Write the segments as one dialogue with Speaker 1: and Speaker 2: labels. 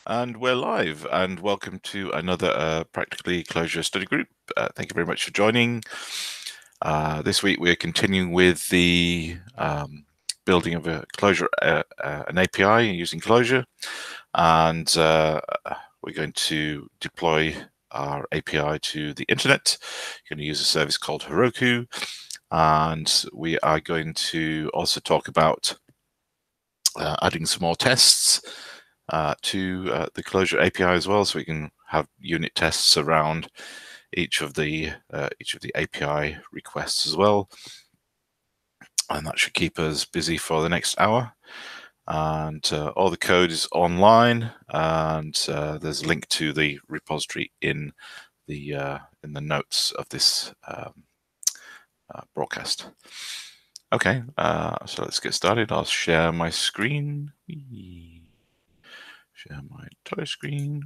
Speaker 1: And we're live, and welcome to another Practicalli Clojure study group. Thank you very much for joining. This week we're continuing with the building of a Clojure, an API using Clojure, and we're going to deploy our API to the internet. You're going to use a service called Heroku, and we are going to also talk about adding some more tests to the Clojure API as well, so we can have unit tests around each of the API requests as well, and that should keep us busy for the next hour. And all the code is online, and there's a link to the repository in the notes of this broadcast. Okay, so let's get started. I'll share my screen. Share my entire screen.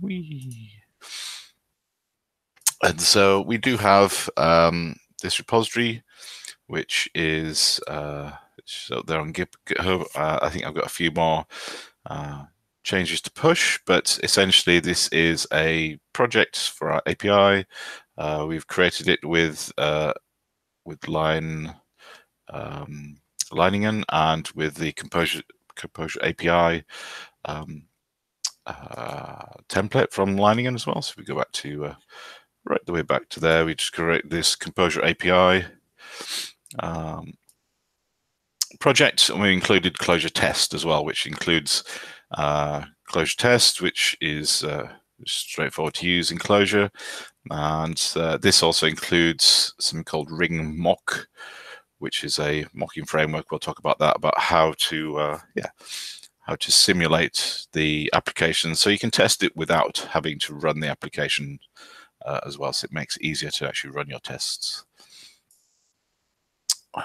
Speaker 1: And so we do have this repository, which is so there on GitHub. I think I've got a few more changes to push, but essentially this is a project for our API. We've created it with lein-ring and with the Composure API template from lein-ring as well. So we go back to right the way back to there. We just create this Composure API project, and we included Clojure Test as well, which includes Clojure Test, which is straightforward to use in Clojure, and this also includes something called ring mock, which is a mocking framework. We'll talk about that, about how to how to simulate the application so you can test it without having to run the application as well. So it makes it easier to actually run your tests.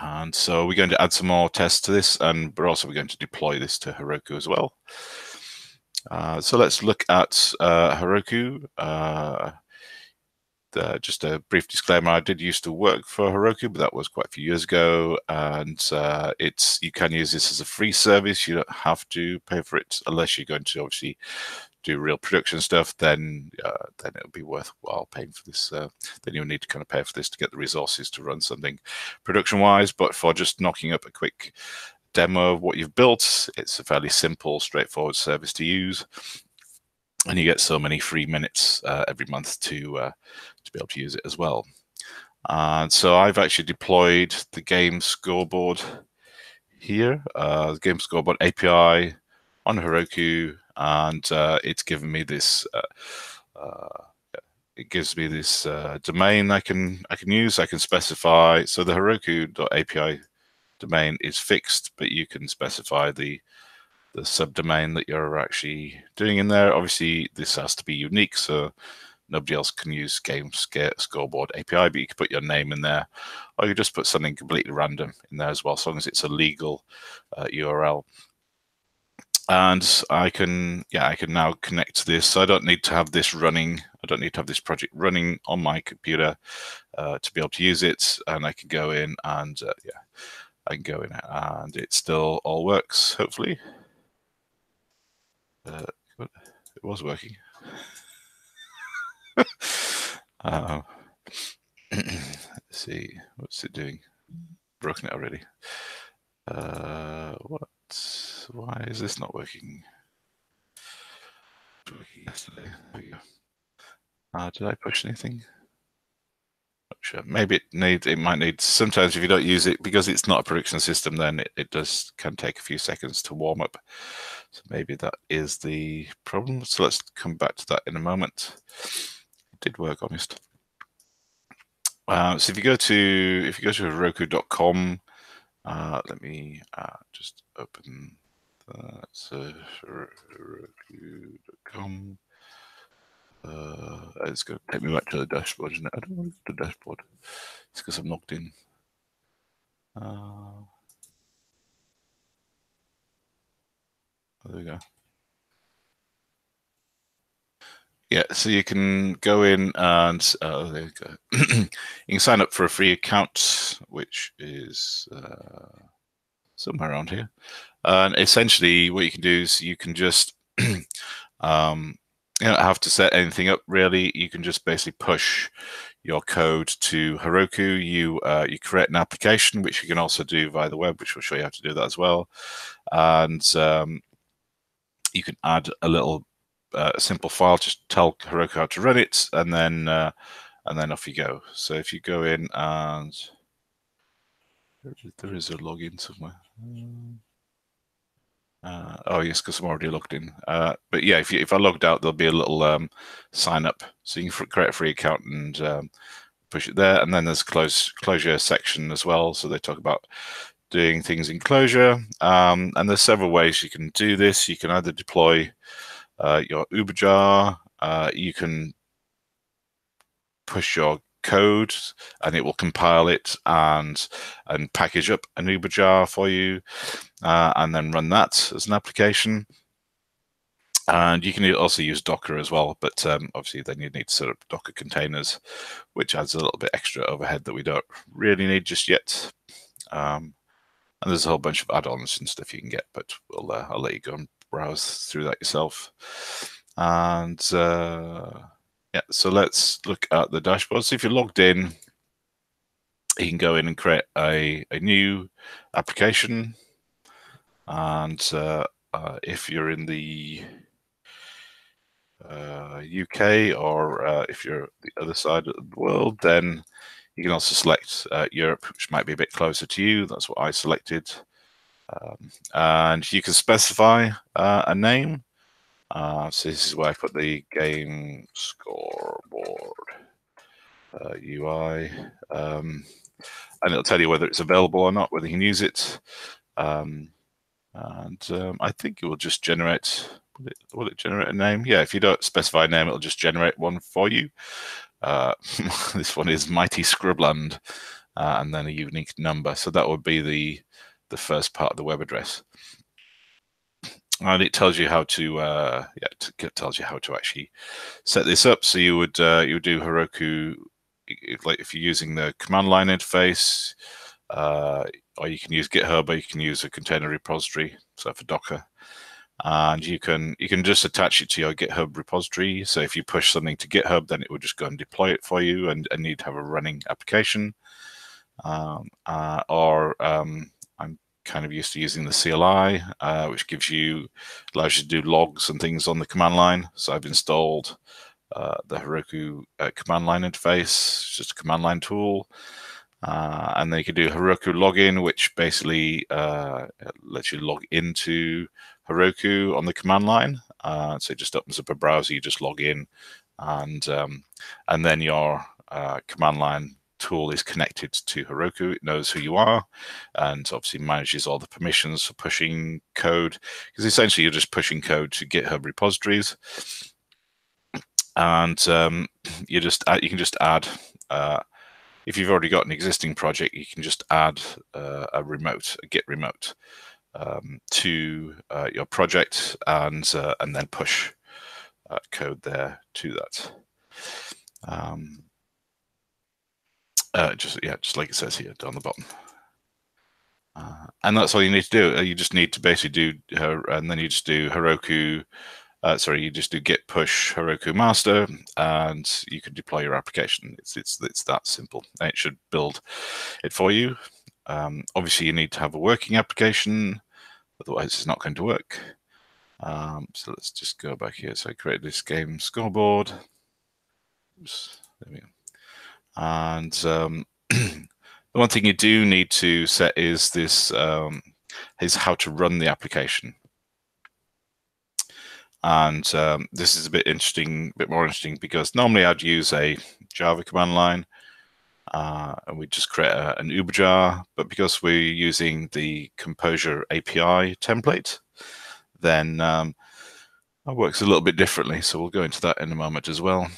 Speaker 1: And so we're going to add some more tests to this, and we're also going to deploy this to Heroku as well. So let's look at Heroku. Just a brief disclaimer, I did used to work for Heroku, but that was quite a few years ago, and you can use this as a free service. You don't have to pay for it unless you're going to obviously do real production stuff. Then it'll be worthwhile paying for this. Then you'll need to kind of pay for this to get the resources to run something production-wise. But for just knocking up a quick demo of what you've built, it's a fairly simple, straightforward service to use, and you get so many free minutes every month to be able to use it as well. And so I've actually deployed the game scoreboard here, the game scoreboard API on Heroku, and it's given me this. It gives me this domain I can use. I can specify. So the Heroku.api domain is fixed, but you can specify the subdomain that you're actually doing in there. Obviously, this has to be unique, so nobody else can use game scoreboard API, but you can put your name in there, or you just put something completely random in there as well, as long as it's a legal URL. And I can now connect to this. So I don't need to have this running. I don't need to have this project running on my computer to be able to use it. And I can go in and I can go in and it still all works, hopefully. It was working. Let's see, what's it doing? Broken it already. What? Why is this not working? Yesterday. There we go. Did I push anything? Not sure. Maybe it might need. Sometimes if you don't use it, because it's not a production system, then it can take a few seconds to warm up. So maybe that is the problem. So let's come back to that in a moment. It did work, honest. So if you go to Heroku.com, let me just open that. So Heroku.com. It's going to take me back to the dashboard, isn't it? I don't want to go to the dashboard. It's because I'm logged in. There we go. Yeah, so you can go in and there you go. You can sign up for a free account, which is somewhere around here. And essentially what you can do is you can just, you don't have to set anything up really. You can just basically push your code to Heroku. You create an application, which you can also do via the web, which will show you how to do that as well. And you can add a little simple file, just tell Heroku how to run it, and then off you go. So if you go in and there is a login somewhere. Oh yes, because I'm already logged in. But yeah, if I logged out, there'll be a little sign up, so you can create a free account and push it there. And then there's Clojure section as well, so they talk about doing things in Clojure. And there's several ways you can do this. You can either deploy your uberjar, you can push your code and it will compile it and package up an uberjar for you, and then run that as an application. And you can also use Docker as well, but obviously then you need to set up Docker containers, which adds a little bit extra overhead that we don't really need just yet. And there's a whole bunch of add-ons and stuff you can get, but I'll let you go and browse through that yourself. And yeah, so let's look at the dashboard. So if you're logged in, you can go in and create a new application. And if you're in the UK, or if you're the other side of the world, then you can also select Europe, which might be a bit closer to you. That's what I selected. And you can specify a name. So this is where I put the game scoreboard UI, and it'll tell you whether it's available or not, whether you can use it. And I think it will just generate. Will it generate a name? Yeah, if you don't specify a name, it'll just generate one for you. This one is Mighty Scrubland, and then a unique number. So that would be the first part of the web address. And it tells you how to tells you how to actually set this up. So you would do Heroku, like if you're using the command line interface, or you can use GitHub, or you can use a container repository, so for Docker. And you can just attach it to your GitHub repository. So if you push something to GitHub, then it will just go and deploy it for you, and you'd have a running application. I'm kind of used to using the CLI, which allows you to do logs and things on the command line. So I've installed the Heroku command line interface. It's just a command line tool. And then you can do Heroku login, which basically lets you log into Heroku on the command line. So it just opens up a browser, you just log in, and then your command line tool is connected to Heroku. It knows who you are, and obviously manages all the permissions for pushing code, because essentially you're just pushing code to GitHub repositories. And you can just add, if you've already got an existing project, you can just add a Git remote to your project, and then push code there to that. Just like it says here on the bottom. And that's all you need to do. You just need to basically do and then you just do Heroku. You just do git push Heroku master, and you can deploy your application. It's that simple, and it should build it for you. Obviously, you need to have a working application, otherwise it's not going to work. So let's just go back here. So I created this game scoreboard. Oops, there we go. And the one thing you do need to set is this is how to run the application. And this is a bit more interesting, because normally I'd use a Java command line, and we just create an uberjar. But because we're using the Composure API template, then that works a little bit differently. So we'll go into that in a moment as well.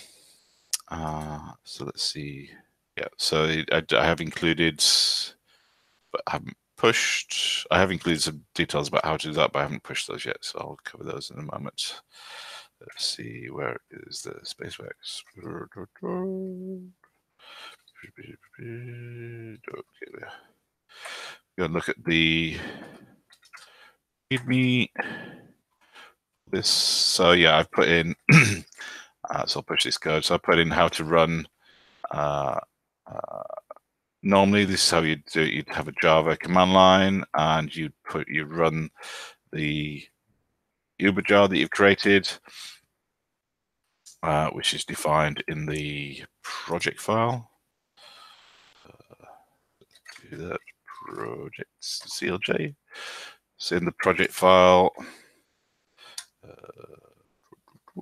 Speaker 1: So let's see. Yeah, so I have included, but I haven't pushed. I have included some details about how to do that, but I haven't pushed those yet. So I'll cover those in a moment. Let's see, where is the SpaceX? Okay, there. Go and look at the me this. So yeah, I've put in. So I'll push this code. So I put in how to run. Normally, this is how you do it. You'd have a Java command line, and you'd run the uberjar that you've created, which is defined in the project file. Do that project CLJ. So in the project file.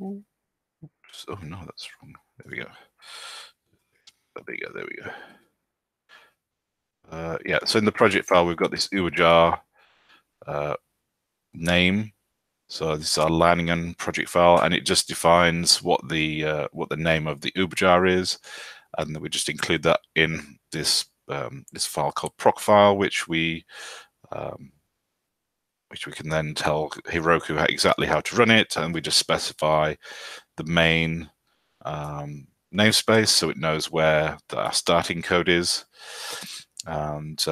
Speaker 1: Oops, oh no, that's wrong. There we go. There we go. Yeah, so in the project file, we've got this uberjar name. So this is our lein-ring project file, and it just defines what the name of the uberjar is, and we just include that in this this file called proc file, which we can then tell Heroku exactly how to run it, and we just specify the main namespace so it knows where our starting code is, and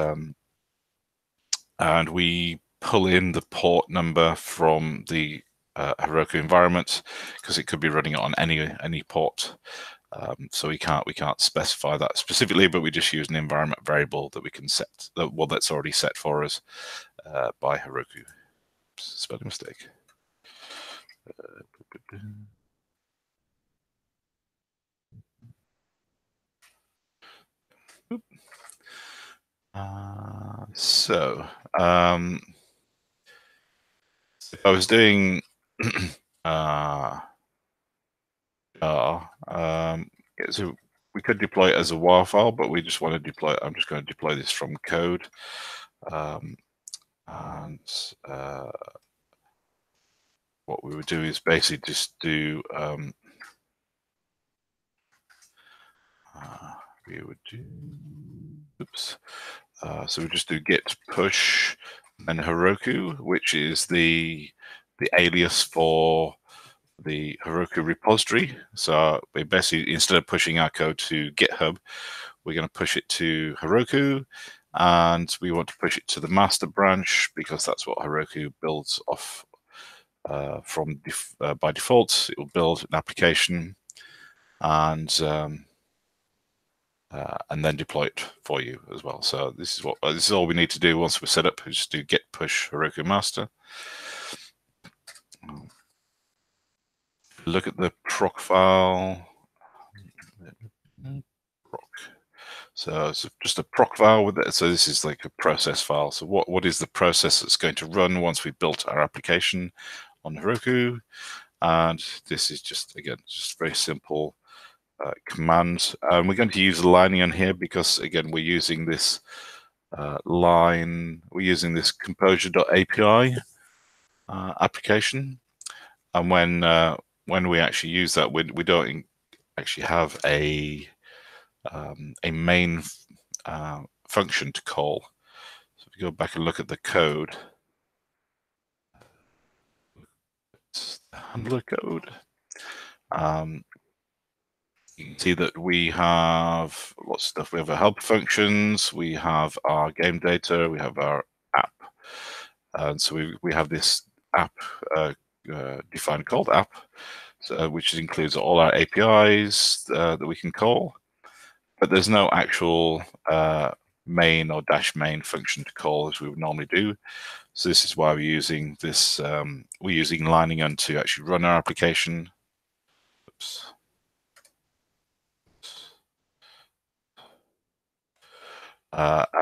Speaker 1: we pull in the port number from the Heroku environment, because it could be running it on any port. So we can't specify that specifically, but we just use an environment variable that we can set, that's already set for us by Heroku. Oops, spelling mistake. So if I was doing so we could deploy it as a WAR file, but we just want to deploy it. I'm just going to deploy this from code. What we would do is basically just do we would do oops. So we just do git push and Heroku, which is the alias for the Heroku repository. So we basically, instead of pushing our code to GitHub, we're going to push it to Heroku, and we want to push it to the master branch because that's what Heroku builds off from by default. It will build an application and then deploy it for you as well. So this is all we need to do once we're set up. Just do git push Heroku master. Look at the proc file. So it's just a proc file with it. So this is like a process file. So what is the process that's going to run once we've built our application on Heroku? And this is just, again, just very simple command. And we're going to use lining on here because, again, we're using this we're using this clojure.api application. And when we actually use that, we don't actually have a main function to call. So if we go back and look at the code, it's the handler code. You can see that we have lots of stuff. We have our help functions, we have our game data, we have our app. And so we have this app defined called app, so, which includes all our APIs that we can call. But there's no actual main or dash main function to call as we would normally do. So this is why we're using this, we're using lein-ring to actually run our application. Oops.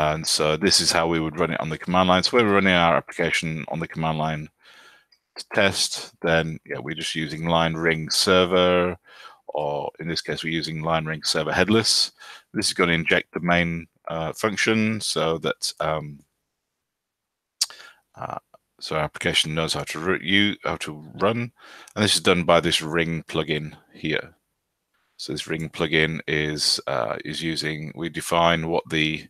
Speaker 1: And so this is how we would run it on the command line. So when we're running our application on the command line to test, then yeah, we're just using lein-ring server, or in this case, we're using lein-ring server headless. This is going to inject the main function so that so our application knows how to run, and this is done by this ring plugin here. So this ring plugin is using, we define what the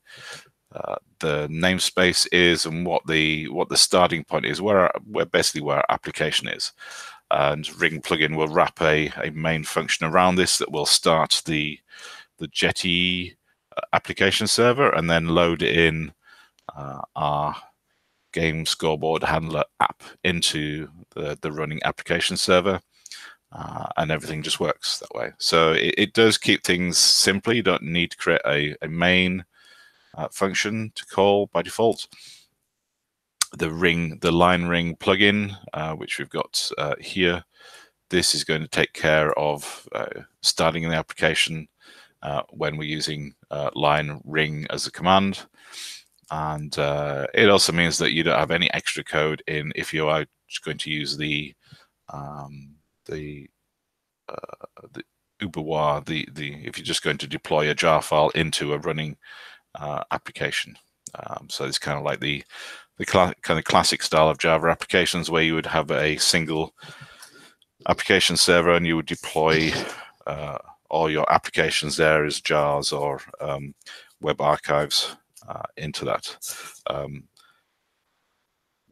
Speaker 1: namespace is and what the starting point is, where basically where our application is. And ring plugin will wrap a main function around this that will start the Jetty application server and then load in our game scoreboard handler app into the running application server, and everything just works that way. So it does keep things simple. You don't need to create a main function to call by default. The lein-ring plugin, which we've got here, this is going to take care of starting the application when we're using lein-ring as a command. And it also means that you don't have any extra code in if you are going to use the uberjar, if you're just going to deploy a jar file into a running application. So it's kind of like the kind of classic style of Java applications where you would have a single application server and you would deploy all your applications there as jars or web archives into that.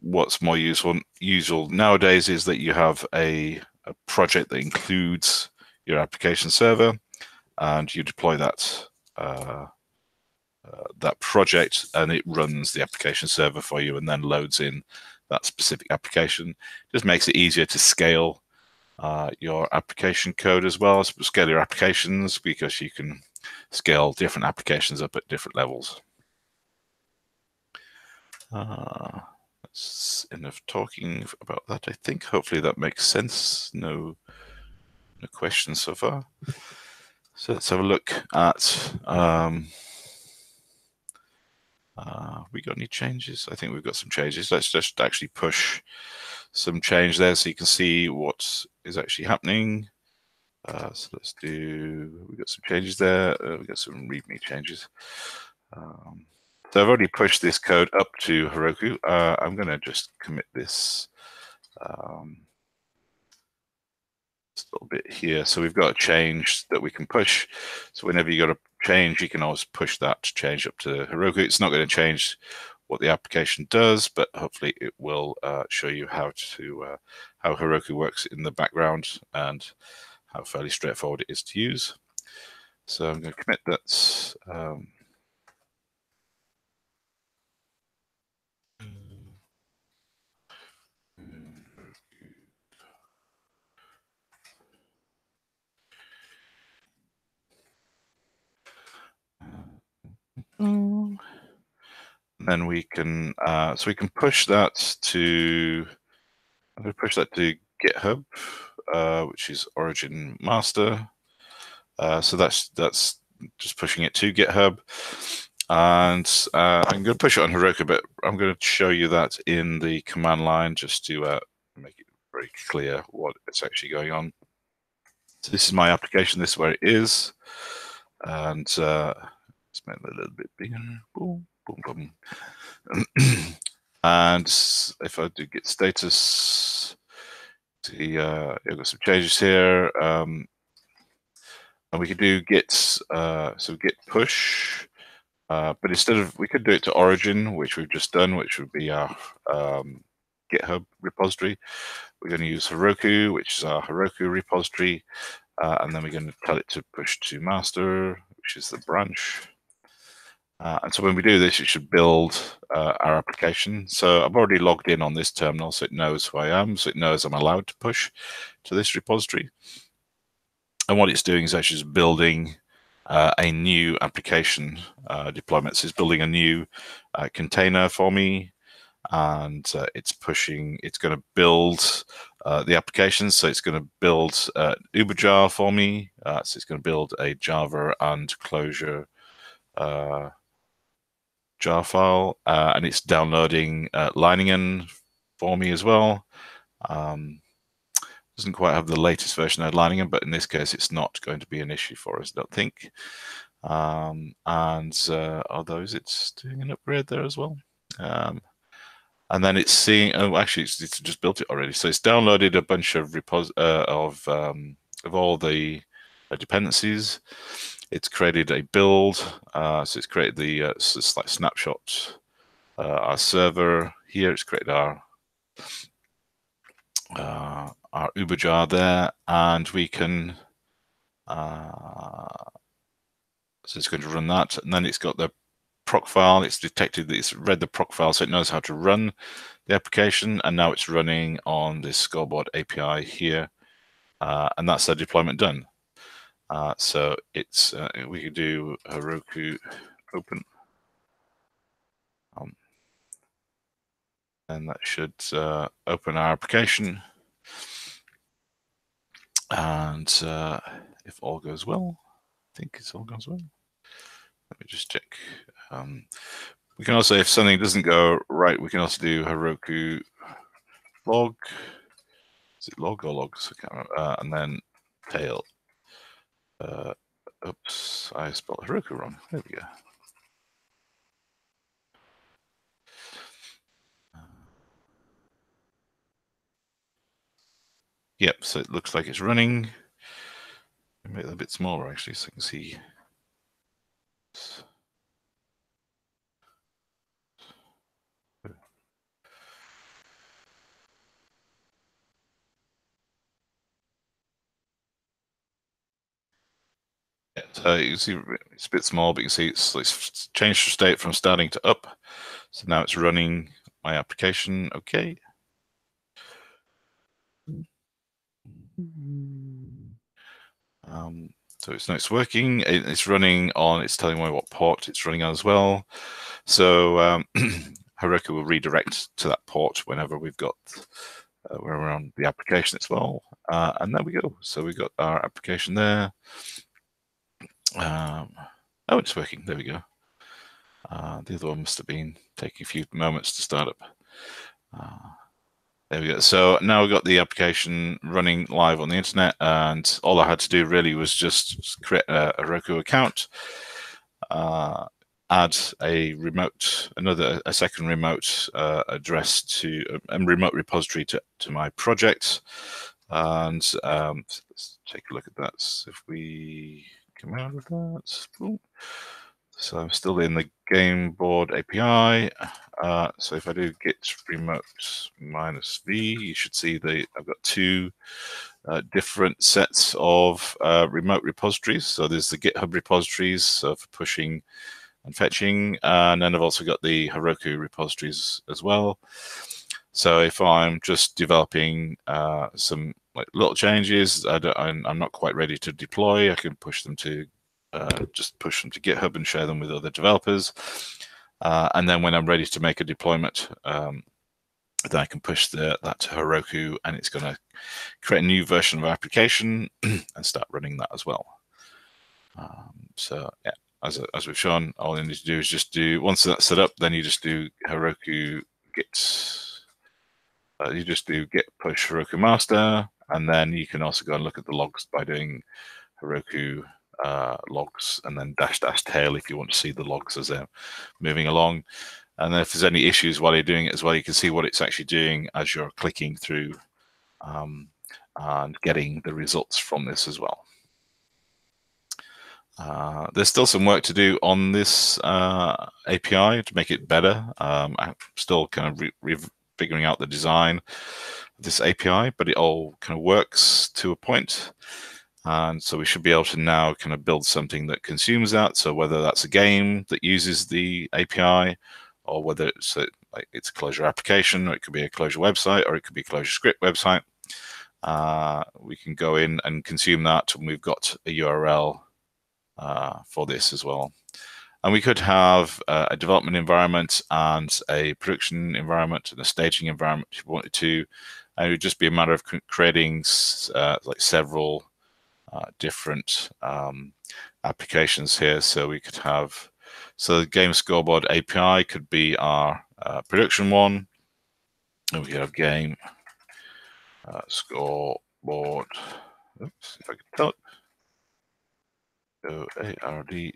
Speaker 1: What's more usual nowadays is that you have a project that includes your application server, and you deploy that that project, and it runs the application server for you, and then loads in that specific application. Just makes it easier to scale your application code as well, scale your applications, because you can scale different applications up at different levels. That's enough talking about that, I think. Hopefully that makes sense. No questions so far. So let's have a look at we got any changes? I think we've got some changes. Let's just actually push some change there so you can see what is actually happening. So let's do, we got some changes there. We got some README changes. So I've already pushed this code up to Heroku. I'm going to just commit this just a little bit here. So we've got a change that we can push. So whenever you got a change, you can always push that change up to Heroku. It's not going to change what the application does, but hopefully it will show you how Heroku works in the background and how fairly straightforward it is to use. So I'm going to commit that. Then we can so we can push that to, I'm going to push that to GitHub, which is origin master. So that's just pushing it to GitHub, and I'm going to push it on Heroku, but I'm going to show you that in the command line just to make it very clear what is actually going on. So this is my application. This is where it is, and let's make it a little bit bigger. Boom, boom, boom. And if I do git status, see, I've got some changes here, and we could do git, so git push, but instead of, we could do it to origin, which we've just done, which would be our GitHub repository. We're going to use Heroku, which is our Heroku repository, and then we're going to tell it to push to master, which is the branch. And so when we do this, it should build our application. So I've already logged in on this terminal, so it knows who I am, so it knows I'm allowed to push to this repository. And what it's doing is actually just building a new application deployment. So it's building a new container for me, and it's pushing, it's going to build the application. So it's going to build uberjar for me. So it's going to build a Java and Clojure jar file, and it's downloading lein-ring for me as well. Doesn't quite have the latest version of lein-ring, but in this case it's not going to be an issue for us, I don't think. And although it's doing an upgrade there as well. And then it's seeing, oh, actually it's just built it already. So it's downloaded a bunch of all the dependencies. It's created a build, so it's created the like snapshot, our server here. It's created our uberjar there, and we can. So it's going to run that, and then it's got the proc file. It's detected that it's read the proc file, so it knows how to run the application, and now it's running on this Scoreboard API here, and that's the deployment done. So it's we could do Heroku open, and that should open our application. And if all goes well, I think it's all goes well. Let me just check. We can also, if something doesn't go right, we can also do Heroku log. Is it log or logs? I can't remember. And then tail. Oops, I spelled Heroku wrong. There we go. Yep, so it looks like it's running. Make it a bit smaller actually, so I can see. Yeah, so you can see it's a bit small, but you can see it's changed the state from starting to up. So now it's running my application. Okay. So it's working. It's running on. It's telling me what port it's running on as well. So Heroku will redirect to that port whenever we've got we're on the application as well. And there we go. So we got our application there. Oh, it's working. There we go. The other one must have been taking a few moments to start up. There we go. So now we've got the application running live on the internet, and all I had to do really was just create a Heroku account, add a second remote address to a remote repository to my project, and let's take a look at that. So if we come out of that, boom. So I'm still in the game board API. So if I do git remote -v, you should see I've got two different sets of remote repositories. So there's the GitHub repositories, so for pushing and fetching, and then I've also got the Heroku repositories as well. So if I'm just developing some little changes, I'm not quite ready to deploy, I can push them to just push them to GitHub and share them with other developers. And then when I'm ready to make a deployment, then I can push that to Heroku, and it's going to create a new version of our application and start running that as well. So yeah, as we've shown, all you need to do is just once that's set up, then you just do Heroku git. You just do git push Heroku master, and then you can also go and look at the logs by doing Heroku logs and then -- tail if you want to see the logs as they're moving along. And then if there's any issues while you're doing it as well, you can see what it's actually doing as you're clicking through and getting the results from this as well. There's still some work to do on this API to make it better. I'm still kind of figuring out the design of this API, but it all kind of works to a point. And so we should be able to now kind of build something that consumes that. So whether that's a game that uses the API, or whether it's a Clojure application, or it could be a Clojure website, or it could be a Clojure script website, we can go in and consume that, and we've got a URL for this as well. And we could have a development environment and a production environment and a staging environment if you wanted to. And it would just be a matter of creating several different applications here. So we could have, so the game scoreboard API could be our production one, and we could have game scoreboard. Oops, if I could tell it. OARD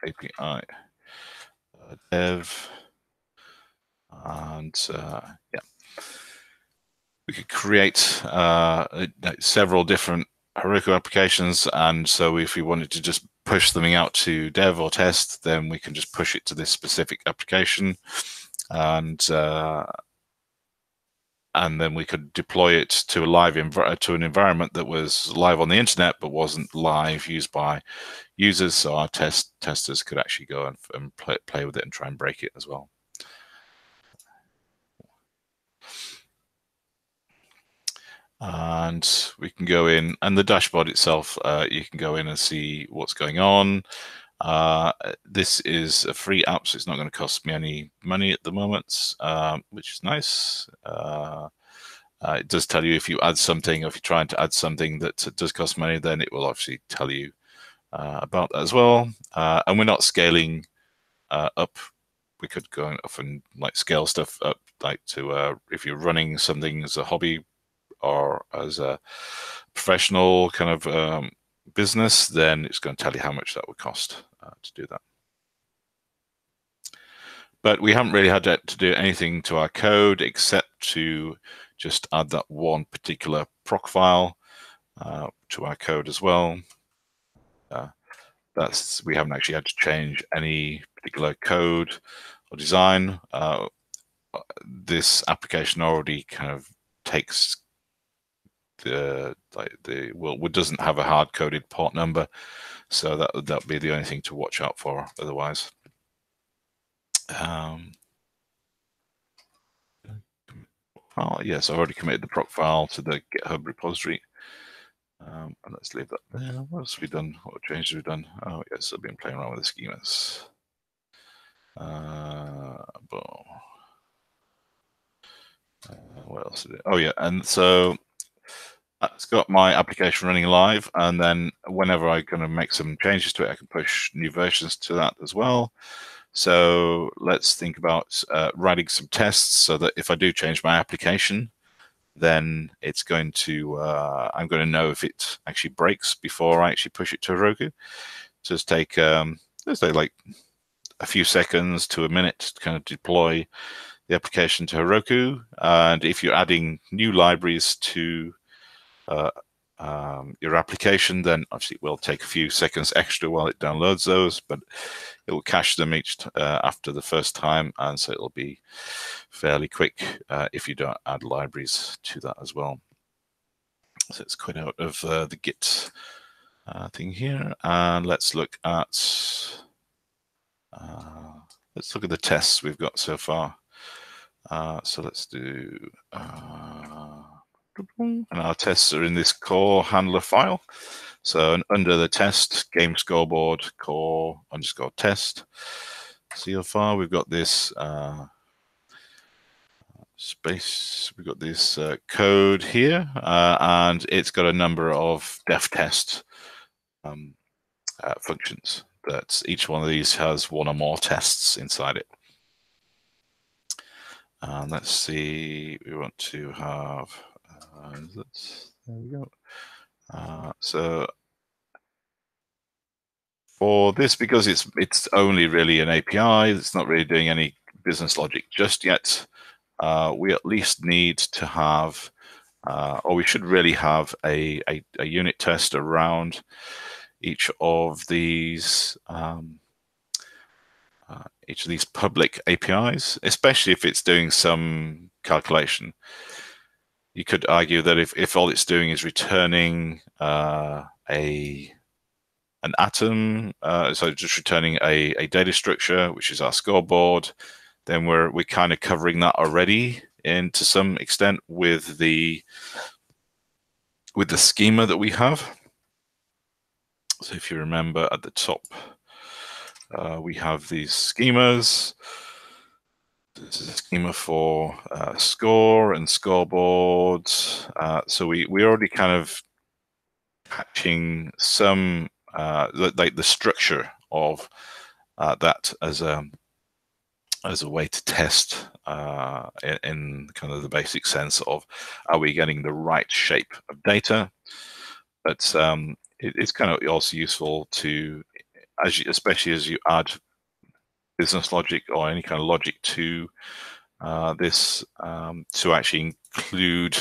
Speaker 1: API dev, and yeah, we could create several different Heroku applications, and so if we wanted to just push them out to dev or test, then we can just push it to this specific application, and and then we could deploy it to a live to an environment that was live on the internet but wasn't live used by users, so our testers could actually go and play with it and try and break it as well. And we can go in, and the dashboard itself, you can go in and see what's going on. This is a free app, so it's not going to cost me any money at the moment, which is nice. It does tell you if you add something, or if you're trying to add something that does cost money, then it will obviously tell you about that as well. And we're not scaling up. We could go off and like scale stuff up, like to if you're running something as a hobby or as a professional kind of business, then it's going to tell you how much that would cost to do that. But we haven't really had to do anything to our code except to just add that one particular proc file to our code as well. We haven't actually had to change any particular code or design. This application already kind of takes doesn't have a hard-coded port number, so that'll be the only thing to watch out for otherwise. Yes, I've already committed the proc file to the GitHub repository. And let's leave that there. What else have we done? What changes have we done? Oh, yes, I've been playing around with the schemas. What else did it? Oh, yeah, and so it's got my application running live, and then whenever I'm going to make some changes to it, I can push new versions to that as well. So let's think about writing some tests so that if I do change my application, then it's going to, I'm going to know if it actually breaks before I actually push it to Heroku. Just take, let's say like a few seconds to a minute to kind of deploy the application to Heroku. And if you're adding new libraries to your application, then obviously it will take a few seconds extra while it downloads those, but it will cache them each after the first time, and so it'll be fairly quick if you don't add libraries to that as well. So it's quite out of the Git thing here, and let's look at the tests we've got so far. So let's do. And our tests are in this core handler file. So under the test, game scoreboard core _ test. So far we've got this space. We've got this code here, and it's got a number of def test functions. That each one of these has one or more tests inside it. And let's see. We want to have. There we go. So for this, because it's only really an API, it's not really doing any business logic just yet. We at least need to have, or we should really have a unit test around each of these public APIs, especially if it's doing some calculation. You could argue that if all it's doing is returning an atom, so just returning a data structure, which is our scoreboard, then we're kind of covering that already to some extent with the schema that we have. So if you remember at the top, we have these schemas. This is a schema for score and scoreboard. So we already kind of patching some like the structure of that as a way to test in kind of the basic sense of, are we getting the right shape of data? But it's kind of also useful to, especially as you add business logic or any kind of logic to this, to actually include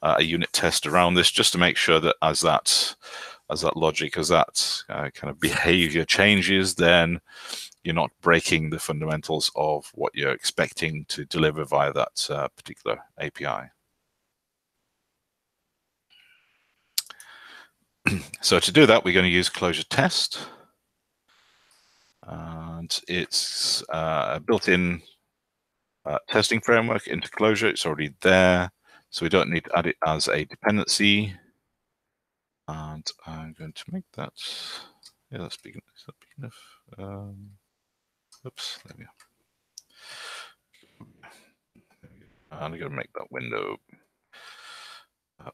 Speaker 1: a unit test around this, just to make sure that as that logic, as that kind of behavior changes, then you're not breaking the fundamentals of what you're expecting to deliver via that particular API. So to do that, we're going to use clojure.test. And it's a built-in testing framework into Clojure. It's already there, so we don't need to add it as a dependency. And I'm going to make that, yeah, that's big enough. Oops, there we go. And I'm going to make that window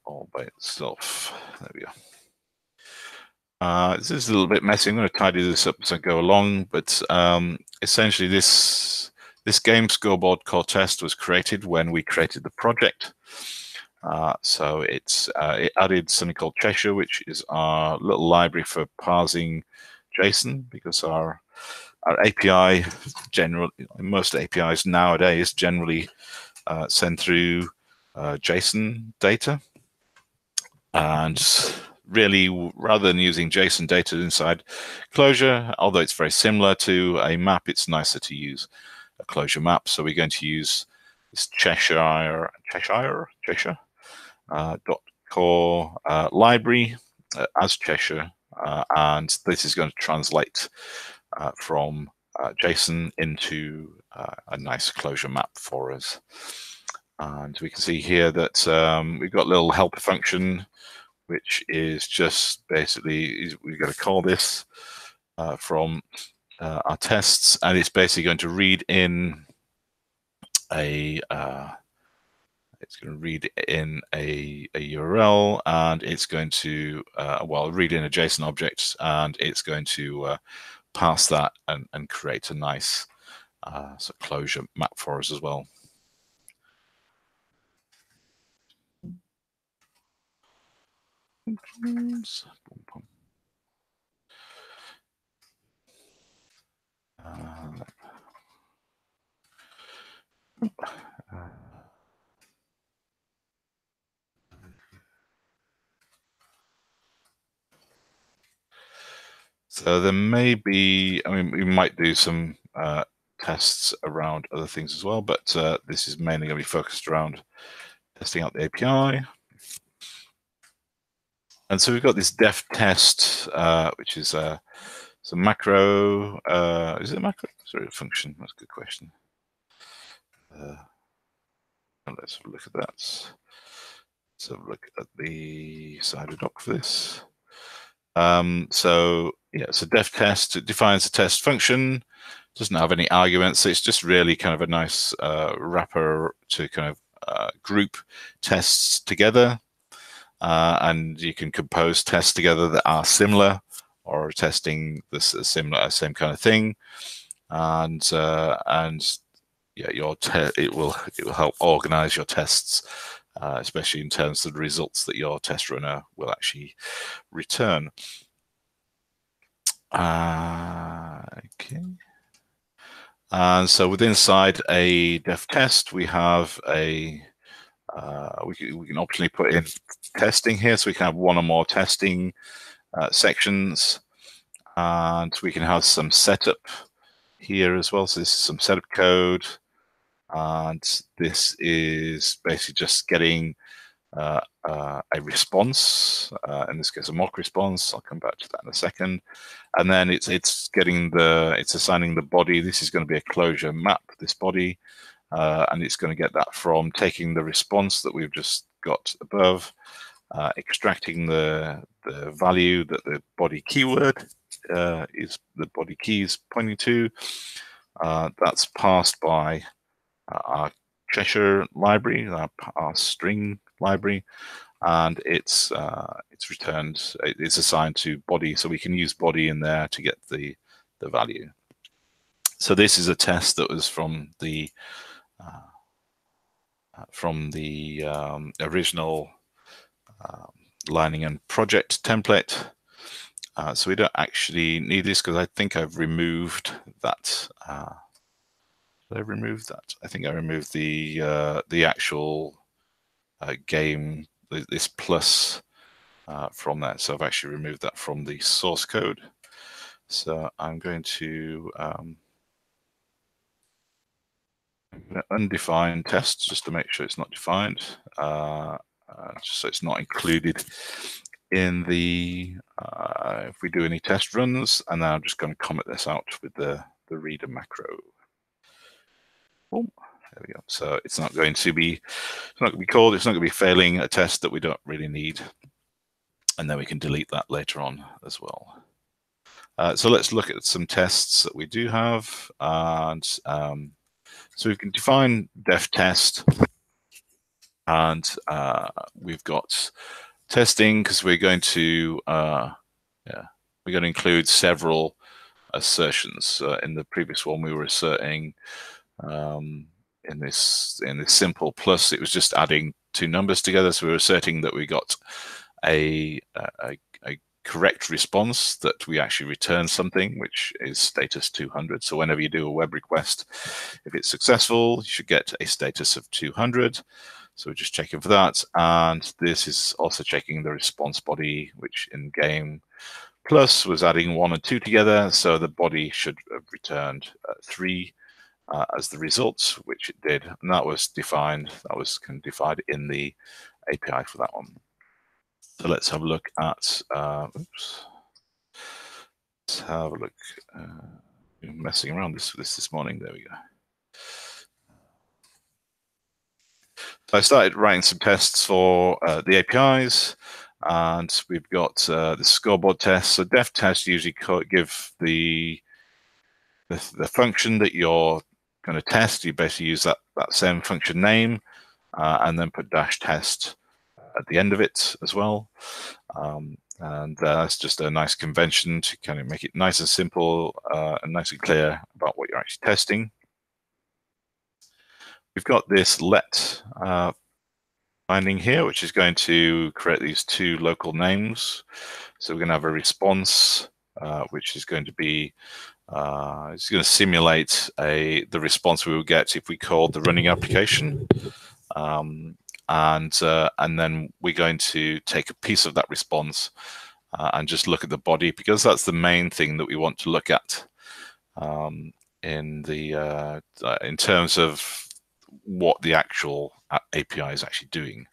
Speaker 1: all by itself. There we go. This is a little bit messy. I'm going to tidy this up as I go along, but essentially this game Scoreboard core test was created when we created the project. So it added something called Cheshire, which is our little library for parsing JSON, because our API most APIs nowadays generally send through JSON data. And really, rather than using JSON data inside Clojure, although it's very similar to a map, it's nicer to use a Clojure map. So we're going to use this Cheshire .core library as Cheshire, and this is going to translate from JSON into a nice Clojure map for us. And we can see here that we've got a little helper function, which is just basically, we've got to call this from our tests, and it's basically going to read in a URL, and it's going to read in a JSON object, and it's going to pass that and create a nice sort of Clojure map for us as well. So there may be, I mean, we might do some tests around other things as well, but this is mainly going to be focused around testing out the API. And so we've got this def test, which is some macro. Is it a macro? Sorry, a function. That's a good question. Let's have a look at that. Let's have a look at the side of doc for this. So yeah, it's a def test. It defines a test function. Doesn't have any arguments. So it's just really kind of a nice wrapper to kind of group tests together. And you can compose tests together that are similar or testing this same kind of thing. And yeah, it will help organize your tests, especially in terms of the results that your test runner will actually return. Okay. And so within inside a def test, we have a we can optionally put in testing here, so we can have one or more testing sections, and we can have some setup here as well. So this is some setup code, and this is basically just getting a response, in this case a mock response. I'll come back to that in a second. And then it's assigning the body. This is going to be a Clojure map, this body, and it's going to get that from taking the response that we've just got above, extracting the value that the body keyword is the body key is pointing to. That's passed by our Cheshire library, our string library, and it's returned. It's assigned to body, so we can use body in there to get the value. So this is a test that was from the original lein-ring and project template. So we don't actually need this because I think I've removed that. Did I remove that? I think I removed the actual game, this plus from that. So I've actually removed that from the source code. So I'm going to undefine test just to make sure it's not defined, just so it's not included in the if we do any test runs, and then I'm just going to comment this out with the reader macro. Oh, there we go. So it's not going to be called. It's not going to be failing a test that we don't really need, and then we can delete that later on as well. So let's look at some tests that we do have, and so we can define def test, and we've got testing because we're going to include several assertions. In the previous one, we were asserting in this simple plus, it was just adding two numbers together. So we were asserting that we got a correct response, that we actually return something which is status 200. So whenever you do a web request, if it's successful, you should get a status of 200. So we're just checking for that. And this is also checking the response body, which in game plus was adding 1 and 2 together. So the body should have returned 3 as the results, which it did. And that was defined, defined in the API for that one. So let's have a look at, oops. Let's have a look. Messing around this morning. There we go. So I started writing some tests for the APIs, and we've got the scoreboard test. So def test usually give the function that you're going to test. You basically use that same function name, and then put -test at the end of it as well. And that's just a nice convention to kind of make it nice and simple and nice and clear about what you're actually testing. We've got this let binding here, which is going to create these two local names. So we're going to have a response, which is going to be it's going to simulate the response we will get if we called the running application. And then we're going to take a piece of that response and just look at the body, because that's the main thing that we want to look at in terms of what the actual API is actually doing.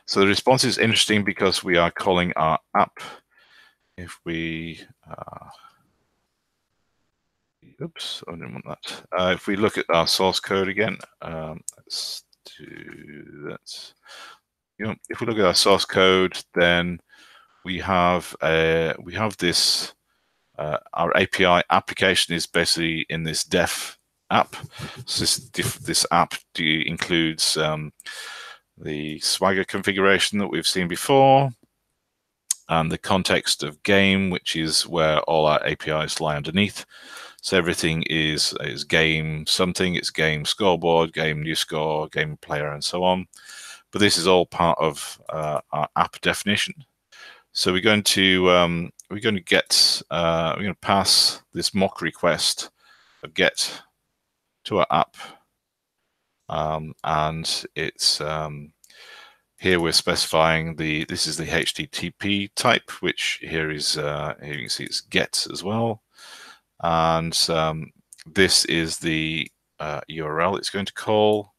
Speaker 1: So the response is interesting because we are calling our app. If we oops, I didn't want that. If we look at our source code again, let's do that. If we look at our source code, then we have this. Our API application is basically in this def app. So this app includes the Swagger configuration that we've seen before, and the context of game, which is where all our APIs lie underneath. So everything is game something. It's game scoreboard, game new score, game player, and so on. But this is all part of our app definition. So we're going to pass this mock request of get to our app, and it's here we're specifying this is the HTTP type, which here is here you can see it's get as well, and this is the URL it's going to call,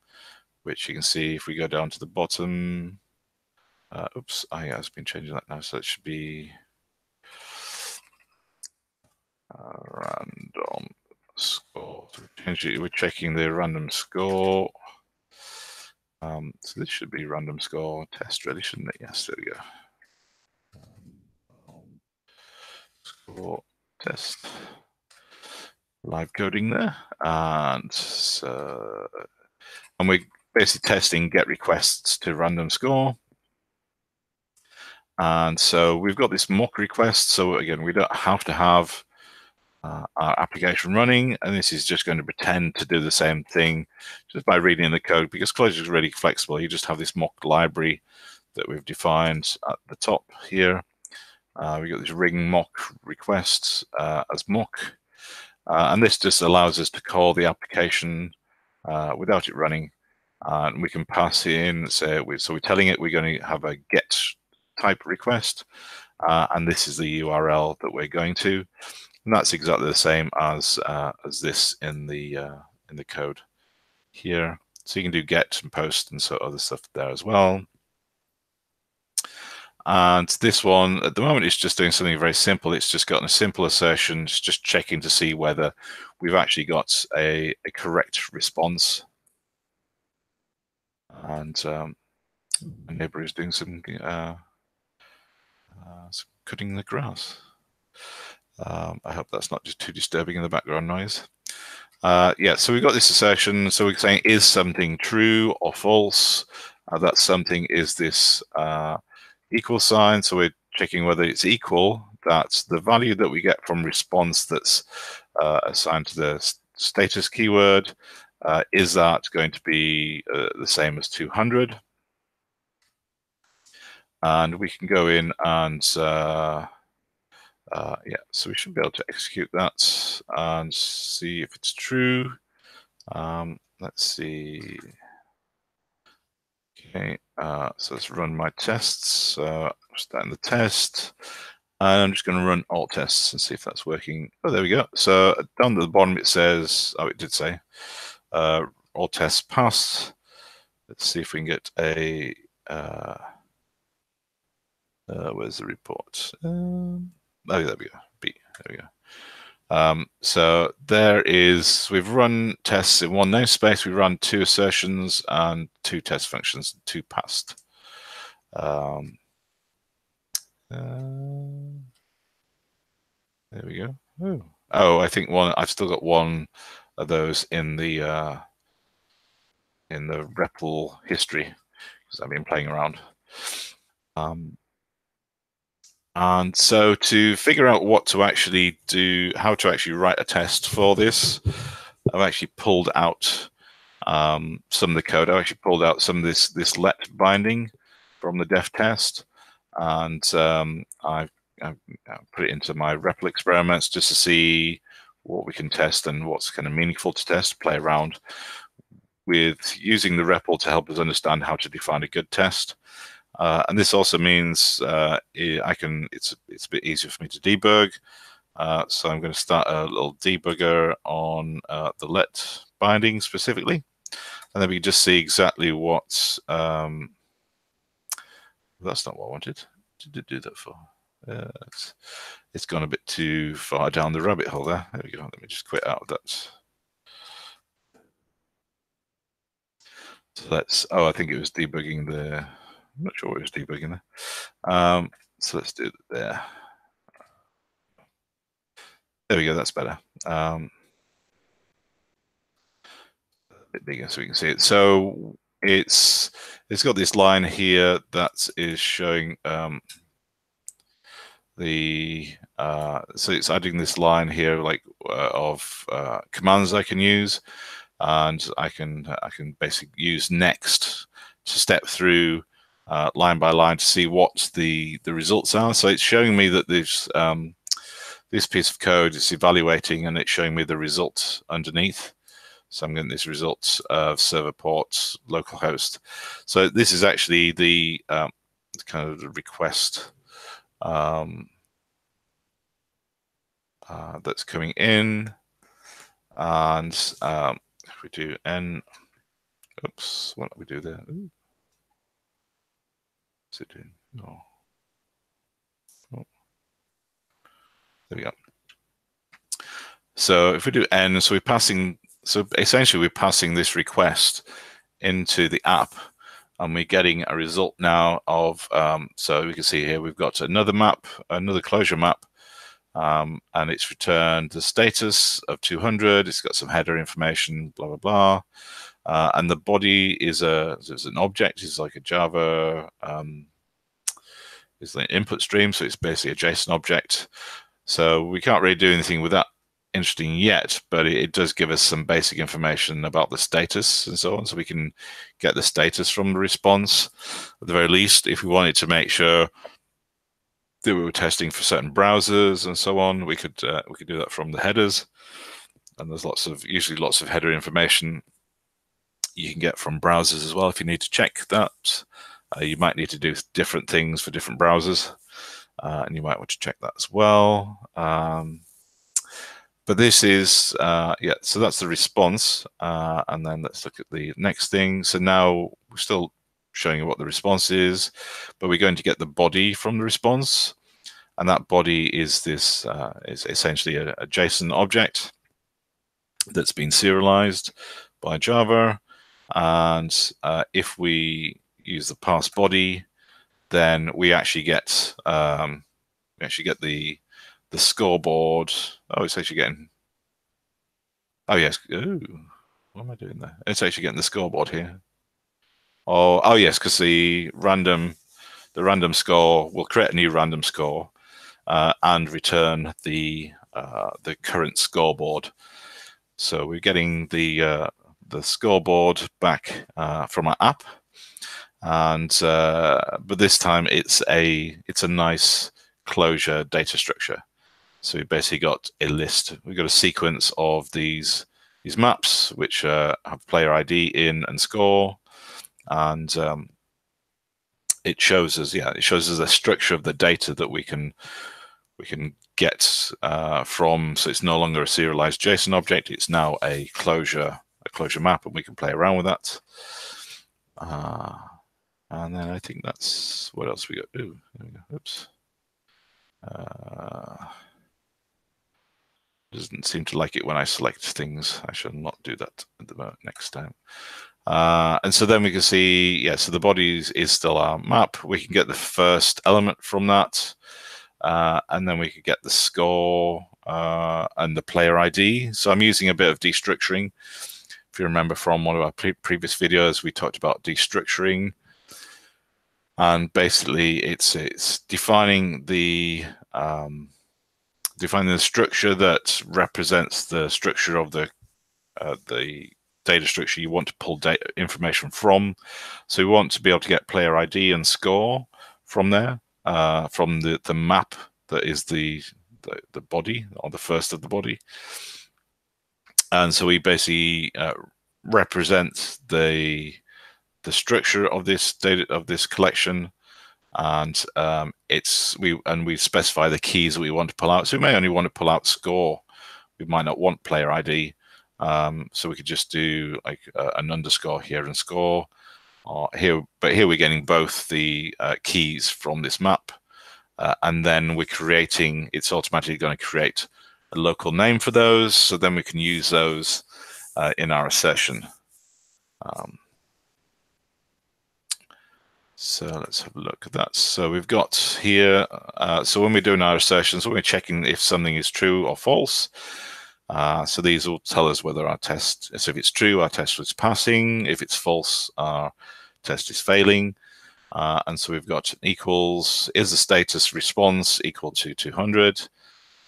Speaker 1: which you can see if we go down to the bottom. Oops, it's been changing that now, so it should be random score. So we're checking the random score. So this should be random score test, really, shouldn't it? Yes, there we go. Score test. Live coding there, and we're basically testing get requests to random score. And so we've got this mock request. So again, we don't have to have our application running, and this is just going to pretend to do the same thing just by reading the code, because Clojure is really flexible. You just have this mock library that we've defined at the top here. We've got this ring mock requests as mock, and this just allows us to call the application without it running, and we can pass in, so we're telling it we're going to have a get type request, and this is the URL that we're going to. And that's exactly the same as this in the code here. So you can do get and post and so other stuff there as well. And this one, at the moment, it's just doing something very simple. It's just gotten a simple assertion. It's just checking to see whether we've actually got a correct response. And my neighbor is doing some cutting the grass. I hope that's not just too disturbing in the background noise. Yeah, so we've got this assertion. So we're saying, is something true or false? That something is this equal sign. So we're checking whether it's equal. That's the value that we get from response that's assigned to the status keyword. Is that going to be the same as 200? And we can go in and yeah, so we should be able to execute that and see if it's true. Let's see. Okay, so let's run my tests. Starting the test. And I'm just going to run alt tests and see if that's working. Oh, there we go. So down at the bottom it says, oh, it did say, all tests passed. Let's see if we can get a, where's the report? Oh, there we go, B, there we go. So there is, we've run tests in one namespace, we run 2 assertions and 2 test functions, 2 passed. There we go. Oh, I think I've still got one of those in the REPL history because I've been playing around. And so to figure out what to actually do, how to actually write a test for this, I've actually pulled out some of the code. I actually pulled out some of this let binding from the def test, and I've put it into my REPL experiments just to see what we can test and what's kind of meaningful to test, play around with using the REPL to help us understand how to define a good test. And this also means it's a bit easier for me to debug. So I'm going to start a little debugger on the let binding specifically. And then we can just see exactly what, that's not what I wanted to do that for. It's gone a bit too far down the rabbit hole there. There we go. Let me just quit out of that. So let's, oh, I think it was debugging the, I'm not sure what it was debugging there. So let's do it there. There we go, that's better. A bit bigger so we can see it. So it's got this line here that is showing so it's adding this line here like of commands I can use, and I can basically use next to step through line by line to see what the results are. So it's showing me that this piece of code is evaluating and it's showing me the result underneath. So I'm getting this result of server port localhost. So this is actually the kind of the request that's coming in. And if we do n, oops, what do we do there? Ooh. What's it doing? Oh. There we go. So if we do n, so we're passing, so essentially we're passing this request into the app, and we're getting a result now of, so we can see here we've got another map, another closure map, and it's returned the status of 200. It's got some header information, blah, blah, blah. And the body is an object, it's like a Java, it's an input stream, so it's basically a JSON object. So we can't really do anything with that interesting yet, but it does give us some basic information about the status and so on. So we can get the status from the response. At the very least, if we wanted to make sure that we were testing for certain browsers and so on, we could do that from the headers. And there's usually lots of header information you can get from browsers as well if you need to check that. You might need to do different things for different browsers, and you might want to check that as well. But this is, yeah, so that's the response. And then let's look at the next thing. So now we're still showing you what the response is, but we're going to get the body from the response, and that body is this is essentially a JSON object that's been serialized by Java. And if we use the parse body, then we actually get the scoreboard. Oh, it's actually getting. Oh yes. Ooh, what am I doing there? It's actually getting the scoreboard here. Oh yes, because the random score will create a new random score and return the current scoreboard. So we're getting the scoreboard back from our app, and but this time it's a nice Clojure data structure. So we basically got a list. We've got a sequence of these maps which have player ID in and score, and it shows us the structure of the data that we can get from. So it's no longer a serialized JSON object. It's now a Clojure map, and we can play around with that. And then I think that's what else we got. Ooh, there we go. Oops. Doesn't seem to like it when I select things. I shall not do that at the moment next time. And so then we can see, yeah, so the body is still our map. We can get the first element from that. And then we could get the score and the player ID. So I'm using a bit of destructuring. If you remember from one of our previous videos, we talked about destructuring. And basically, it's defining the structure that represents the structure of the data structure you want to pull data information from. So we want to be able to get player ID and score from there, from the map that is the body, or the first of the body. And so we basically represent the structure of this data, of this collection, and we specify the keys that we want to pull out. So we may only want to pull out score. We might not want player ID. So we could just do like an underscore here and score. But here we're getting both the keys from this map, and then we're creating. It's automatically going to create a local name for those. So then we can use those in our assertion. So let's have a look at that. So we've got here, so when we're doing our assertions, when we're checking if something is true or false, so these will tell us whether our test, so if it's true, our test is passing. If it's false, our test is failing. And so we've got equals, is the status response equal to 200?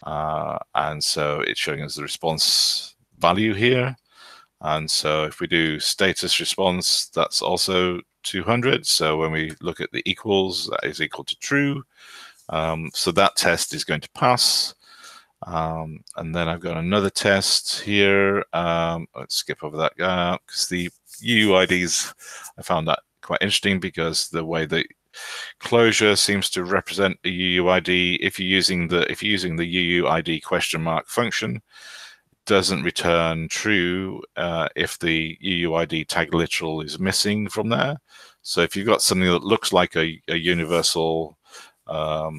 Speaker 1: And so it's showing us the response value here. And so if we do status response, that's also 200. So when we look at the equals, that is equal to true. So that test is going to pass. And then I've got another test here. Let's skip over that guy because the UUIDs, I found that quite interesting because the way that Clojure seems to represent a UUID, if you're using the UUID question mark function, doesn't return true if the UUID tag literal is missing from there. So if you've got something that looks like a universal, a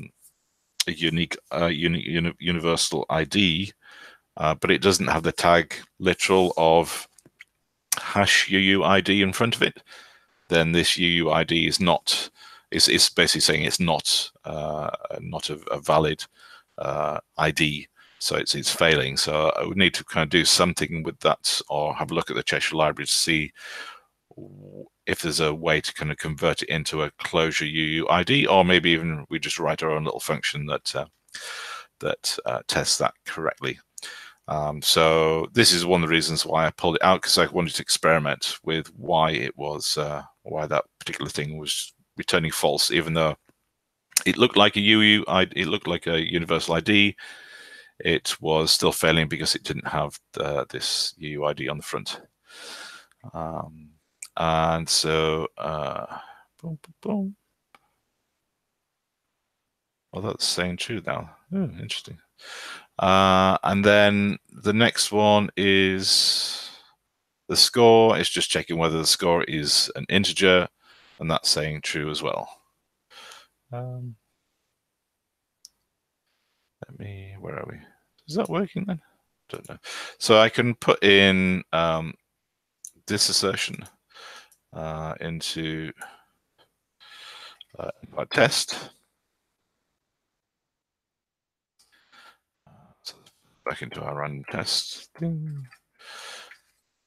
Speaker 1: unique universal ID, but it doesn't have the tag literal of hash UUID in front of it, then this UUID is not. It's basically saying it's not a valid ID. So it's failing. So I would need to kind of do something with that, or have a look at the Cheshire library to see if there's a way to kind of convert it into a Clojure UUID, or maybe even we just write our own little function that tests that correctly. So this is one of the reasons why I pulled it out, because I wanted to experiment with why it was why that particular thing was returning false, even though it looked like a UUID, it looked like a universal ID. It was still failing because it didn't have this UUID on the front. And so, boom, boom, boom. Well, that's saying true now. Oh, interesting. And then the next one is the score. It's just checking whether the score is an integer. and that's saying true as well. Where are we? Is that working then? Don't know. So I can put in this assertion into our test. So back into our random test thing.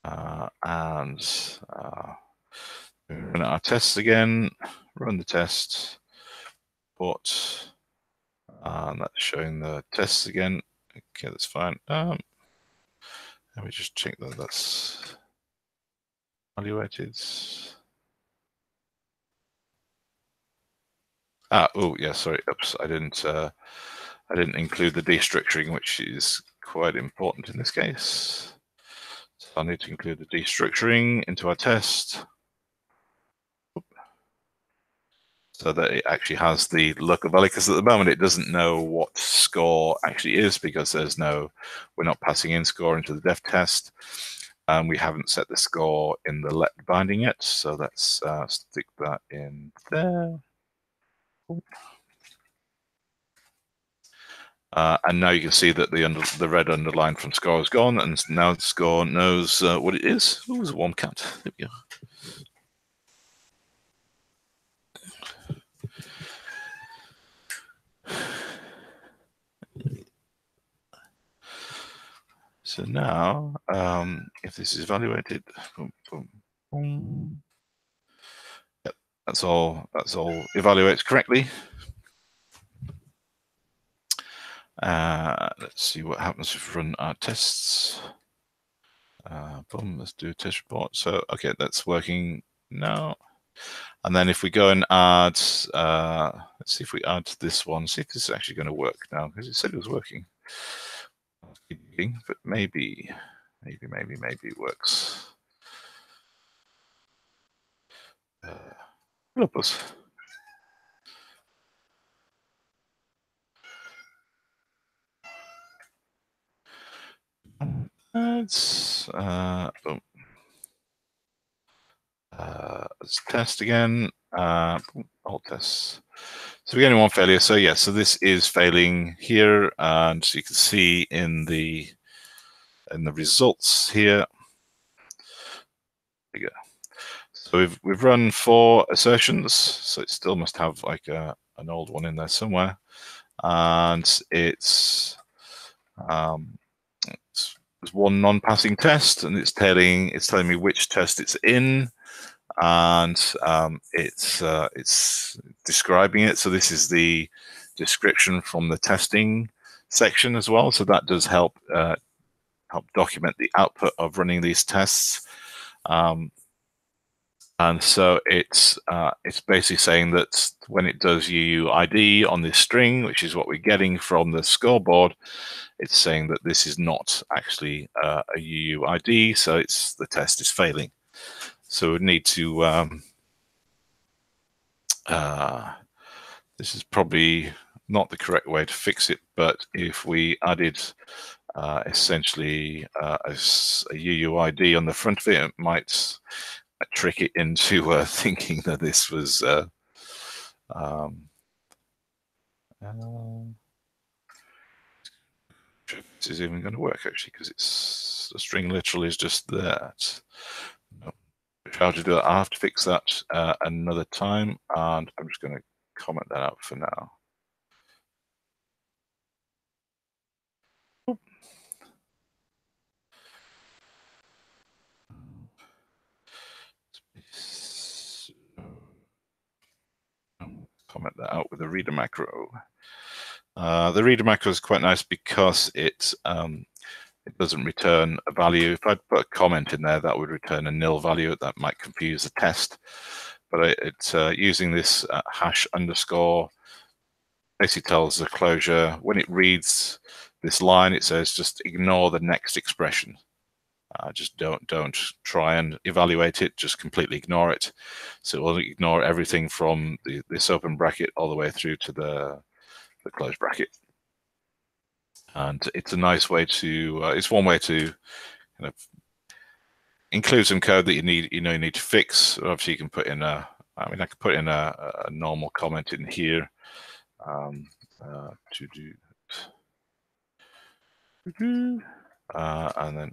Speaker 1: And run our tests again, run the test, port, and that's showing the tests again. Okay, that's fine. Let me just check that that's evaluated. Oh yeah, sorry. Oops, I didn't include the destructuring, which is quite important in this case. So I need to include the destructuring into our test, so that it actually has the local value, because at the moment it doesn't know what score actually is, because we're not passing in score into the def test. We haven't set the score in the let binding yet, so let's stick that in there. And now you can see that the red underline from score is gone, and now the score knows what it is. Oh, it's a warm cat. There we go. So now, if this is evaluated, boom, boom, boom. Yep, that's all evaluates correctly. Let's see what happens if we run our tests. Boom, let's do a test report. So, okay, that's working now. And then if we go and add, let's see if we add this one, see if this is actually going to work now, because it said it was working. But maybe it works. Help us. Let's test again. All tests. So we're getting one failure. So yeah, so this is failing here, and so you can see in the results here. There you go. So we've run 4 assertions, so it still must have like an old one in there somewhere, and it's one non-passing test, and it's telling me which test it's in, and it's describing it. So this is the description from the testing section as well. So that does help document the output of running these tests. And so it's basically saying that when it does UUID on this string, which is what we're getting from the scoreboard, it's saying that this is not actually a UUID, so the test is failing. So we need to, this is probably not the correct way to fix it, but if we added essentially a UUID on the front of it, it might trick it into thinking that this was this is even going to work actually, because it's the string literal is just that. No. How to do it? I have to fix that another time, and I'm just going to comment that out for now. Comment that out with the reader macro. The reader macro is quite nice because it doesn't return a value. If I put a comment in there, that would return a nil value. That might confuse the test. But it's using this hash underscore basically tells the Clojure when it reads this line, it says just ignore the next expression. Just don't try and evaluate it. Just completely ignore it. So it will ignore everything from this open bracket all the way through to the closed bracket. And it's a nice way to. It's one way to kind of include some code that you need to fix. Obviously, you can put in a I mean, I could put in a normal comment in here to do, and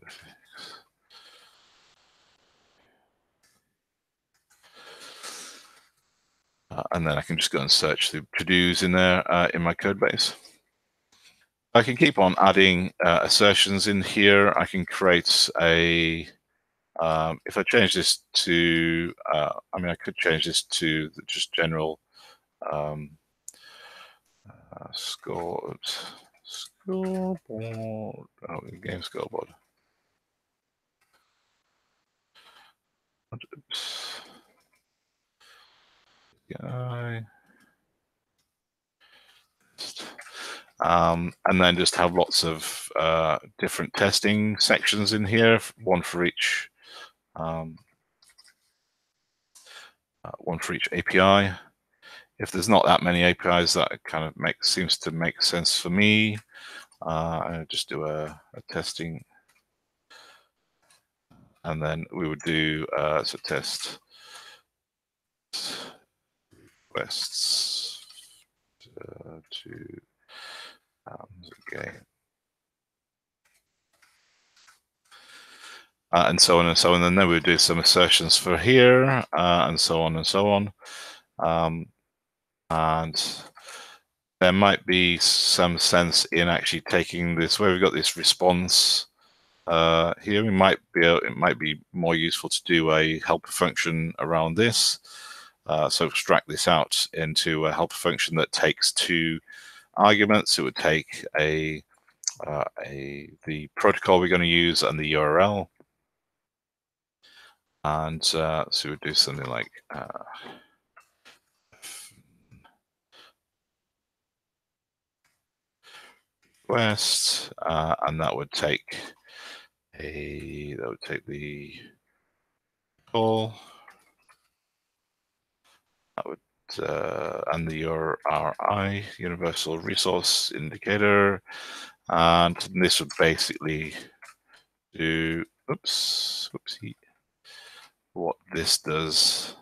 Speaker 1: then I can just go and search the to-dos in there in my code base. I can keep on adding assertions in here. I can create a, if I change this to, I mean, I could change this to just general scoreboard, game scoreboard. Oops. Guy. And then just have lots of different testing sections in here, one for each API. If there's not that many APIs, that kind of seems to make sense for me. I just do a testing, and then we would do so test requests to okay. And so on and so on. And then we do some assertions for here, and so on and so on. And there might be some sense in actually taking this, where we've got this response here. It might be more useful to do a helper function around this. So extract this out into a helper function that takes 2 arguments. It would take the protocol we're going to use and the URL. And so we would do something like request, and that would take the call. That would and the URI, universal resource indicator, and this would basically do whoopsie. What this does.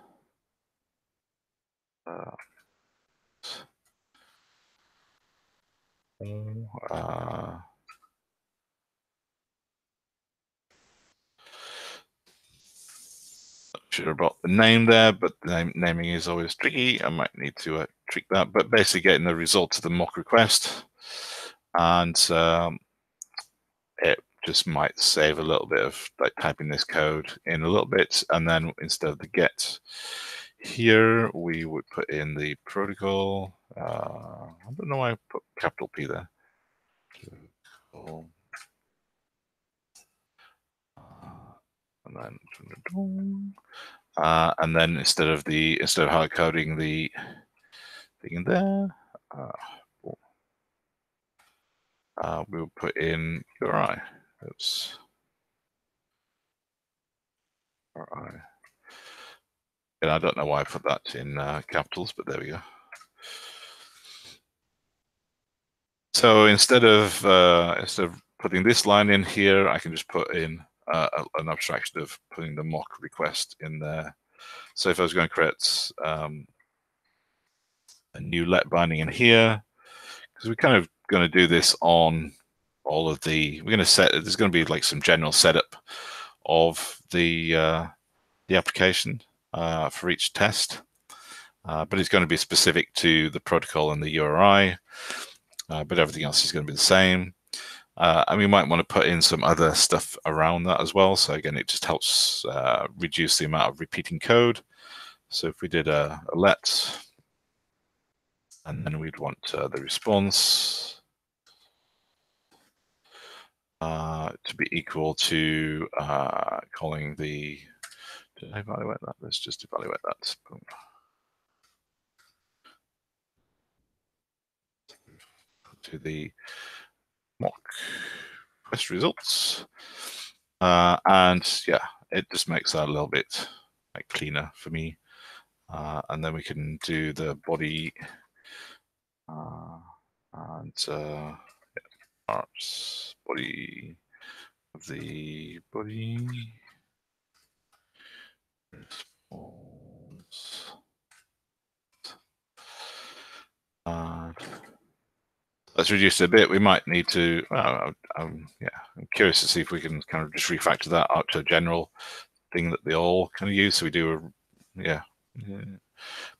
Speaker 1: Should have brought the name there, but the naming is always tricky. I might need to trick that, but basically getting the result of the mock request, and it just might save a little bit of like typing this code in a little bit, and then instead of the get here, we would put in the protocol. I don't know why I put capital P there. And then instead of hard coding the thing in there, we'll put in URI. Oops. URI. And I don't know why I put that in capitals, but there we go. So instead of putting this line in here, I can just put in an abstraction of putting the mock request in there. So if I was going to create a new let binding in here, because we're kind of going to do this on all of the, we're going to set, there's going to be like some general setup of the application for each test, but it's going to be specific to the protocol and the URI, but everything else is going to be the same. And we might want to put in some other stuff around that as well. So again, it just helps reduce the amount of repeating code. So if we did a let, and then we'd want the response to be equal to calling the, did I evaluate that? Let's just evaluate that. Boom. To the mock quest results. And yeah, it just makes that a little bit like cleaner for me. And then we can do the body and parts, body of the body response. that's reduced a bit. We might need to, yeah, I'm curious to see if we can kind of just refactor that out to a general thing that they all kind of use. So we do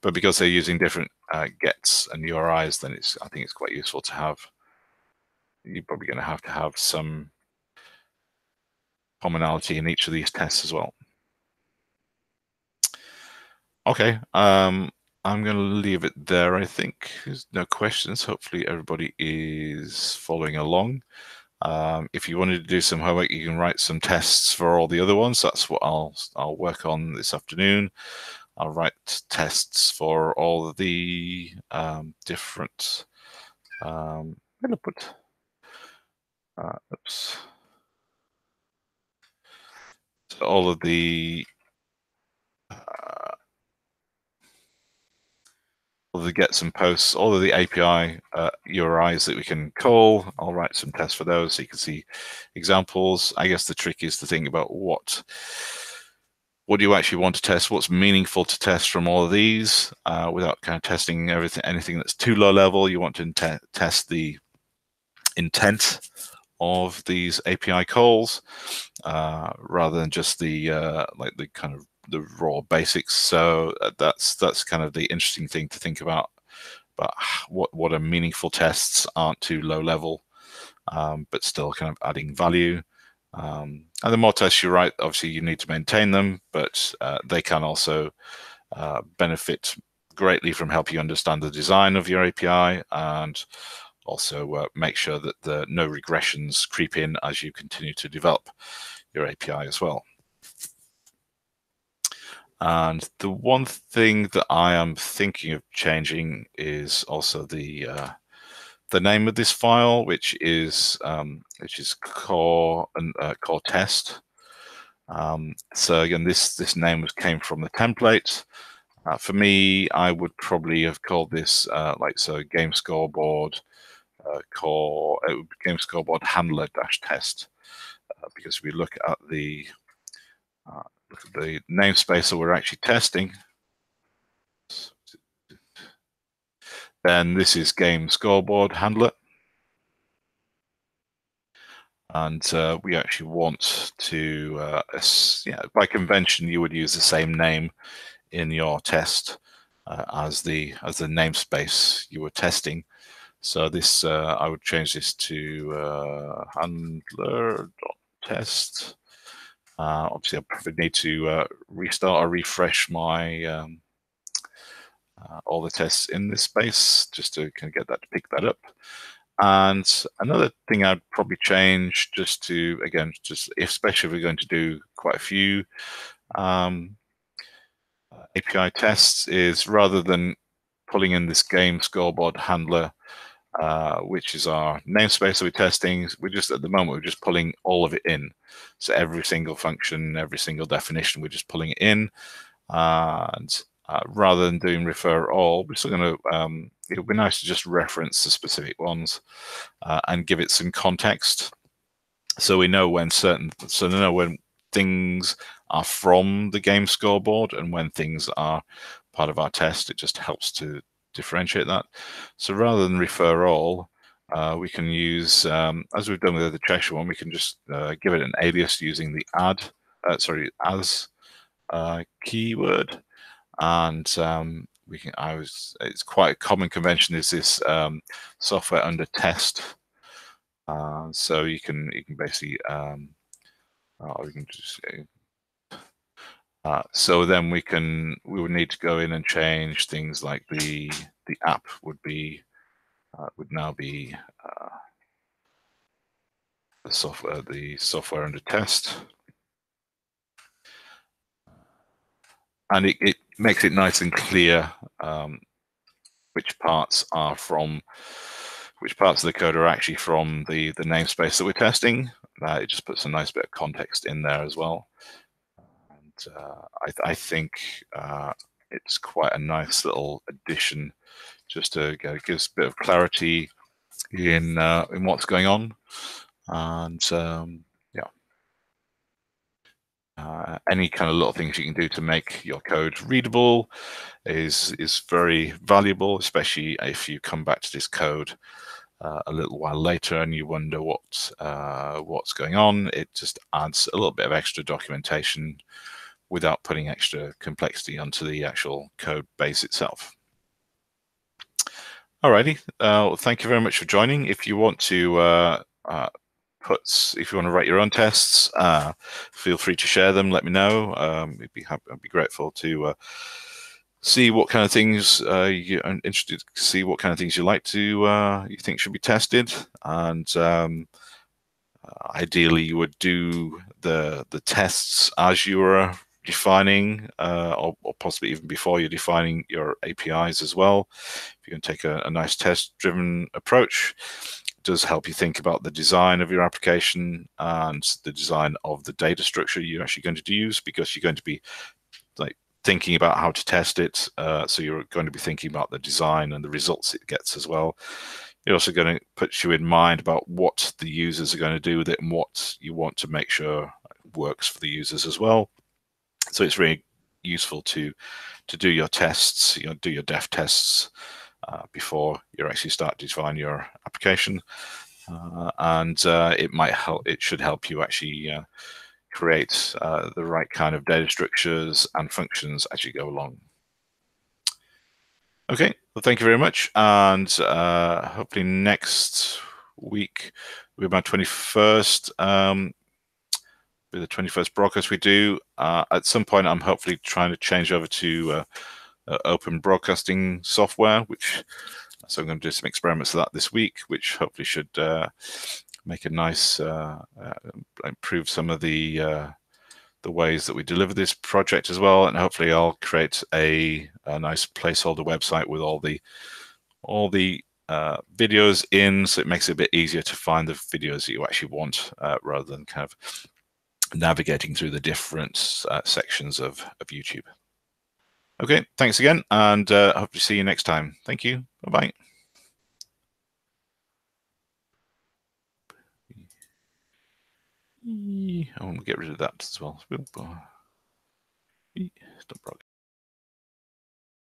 Speaker 1: but because they're using different gets and URIs, then I think it's quite useful to have. You're probably going to have some commonality in each of these tests as well. Okay, I'm going to leave it there. I think there's no questions. Hopefully everybody is following along. If you wanted to do some homework, you can write some tests for all the other ones. That's what I'll work on this afternoon. I'll write tests for all of the different. I'm going to put. Oops. So all of the gets and posts, all of the API URIs that we can call. I'll write some tests for those so you can see examples. I guess the trick is to think about what do you actually want to test, what's meaningful to test from all of these without kind of testing anything that's too low level. You want to test the intent of these API calls rather than just the like the kind of the raw basics. So that's kind of the interesting thing to think about what are meaningful tests, aren't too low level, but still kind of adding value. And the more tests you write, obviously you need to maintain them, but they can also benefit greatly from helping you understand the design of your API and also make sure that no regressions creep in as you continue to develop your API as well. And the one thing that I am thinking of changing is also the name of this file, which is core test. So again, this name came from the template. For me, I would probably have called this game scoreboard game scoreboard handler -test because we look at the namespace that we're actually testing. Then this is game scoreboard handler. And we actually want to, by convention, you would use the same name in your test as the namespace you were testing. So this, I would change this to handler.test. Obviously, I probably need to restart or refresh my all the tests in this space just to kind of get that to pick that up. And another thing I'd probably change just to, again, especially if we're going to do quite a few API tests, is rather than pulling in this game scoreboard handler, which is our namespace that we're testing, at the moment, we're just pulling all of it in. So every single function, every single definition, we're just pulling it in. And rather than doing refer all, we're still going to, it would be nice to just reference the specific ones and give it some context. So we know when things are from the game scoreboard and when things are part of our test. It just helps to differentiate that. So rather than refer all, we can use, as we've done with the Cheshire one, we can just give it an alias using the as keyword. And it's quite a common convention is this software under test. So you can basically, we can just so then we would need to go in and change things like the app would now be the software under test. And it makes it nice and clear which parts of the code are actually from the namespace that we're testing. It just puts a nice bit of context in there as well. And I think it's quite a nice little addition, just to gives a bit of clarity in what's going on. And any kind of little things you can do to make your code readable is very valuable, especially if you come back to this code a little while later and you wonder what's going on, it just adds a little bit of extra documentation without putting extra complexity onto the actual code base itself. Alrighty, thank you very much for joining. If you want to if you want to write your own tests, feel free to share them. Let me know. I'd be grateful to see what kind of things you're interested to see, what kind of things you like to you think should be tested, and ideally you would do the tests as you were defining, or possibly even before you're defining your APIs as well. If you can take a nice test-driven approach, it does help you think about the design of your application and the design of the data structure you're actually going to use, because you're going to be like thinking about how to test it. So you're going to be thinking about the design and the results it gets as well. You're also going to put you in mind about what the users are going to do with it and what you want to make sure works for the users as well. So it's really useful to do your tests, do your dev tests before you actually start to define your application, and it should help you actually create the right kind of data structures and functions as you go along. Okay, well, thank you very much, and hopefully next week will be my 21st. The 21st broadcast we do. At some point, I'm hopefully trying to change over to open broadcasting software, so I'm going to do some experiments of that this week, which hopefully should make a nice improve some of the ways that we deliver this project as well, and hopefully I'll create a nice placeholder website with all the videos in, so it makes it a bit easier to find the videos that you actually want, rather than kind of navigating through the different sections of YouTube. Okay, thanks again, and hope to see you next time. Thank you. Bye-bye. I want to get rid of that as well. Stop